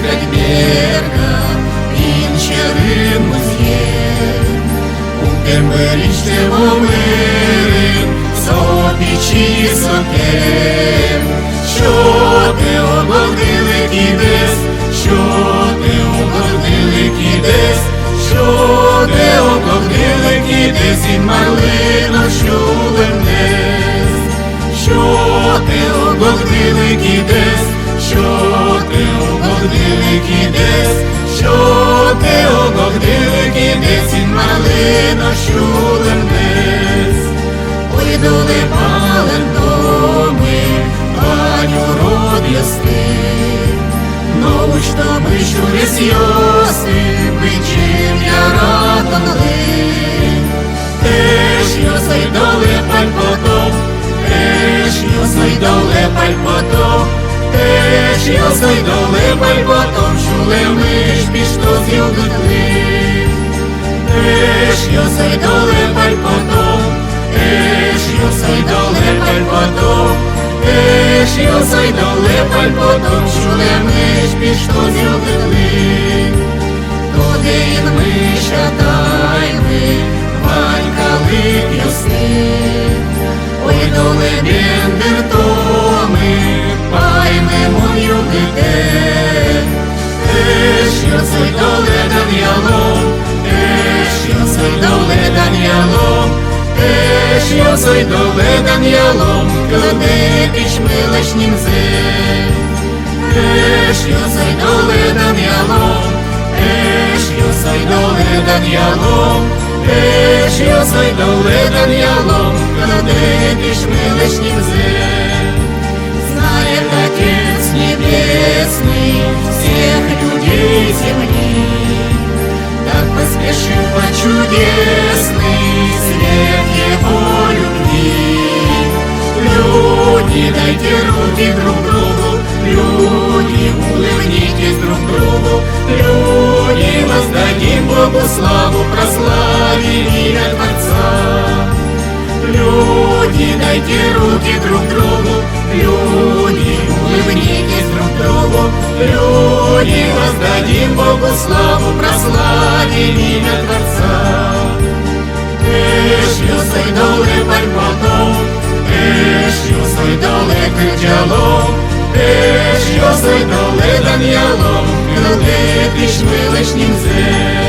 крать берега, іншерин муз'є. У темберічте вомирин, сопічі сокем. Що ти обордили кідес, що ти обордили кідес, що ти обордили кідес, і марлино щулем дес. Що ти обордили кідес, що ти обордили кідес, що ти обордили кідес, і марлино щулем дес. Ой, доле пален доми, Ваню род ясни, нову що ми щурис йоси, бичим я радонли. Теж йосай доле паль потом, теж йосай доле паль потом, теж йосай доле паль потом, щуле ми ж пішто з'юдли. Теж йосай доле паль потом, теж йосай доле паль потом, теж йосай доле паль потом, щуле ми ж пішто з'юдли. Один ми шатайми, Ванька лик ясни. Ой, доле бендер томи, пайме мою гите. Теж йосай доле дан'ялом, теж йосай доле дан'ялом, теж йосай доле дан'ялом, кладе піч милашнім зе. Теж йосай доле дан'ялом, теж йосай доле дан'ялом, теж йосай доле дан'ялом, кладе піч милашнім зе. Знает Отец Небесный всех людей земли, так поспешил по чудесный свет Его любви. Люди, дайте руки друг другу, люди, улыбнитесь друг другу, люди, воздадим Богу славу, прославим имя Творца. Люди, дайте руки друг другу, люди, улыбнитесь друг другу, люди, воздадим Богу славу, прославим имя Творца. Теж йосай доле паль потом, теж йосай доле кричалом, теж йосай доле дан'ялом, кладе піч милашнім зе.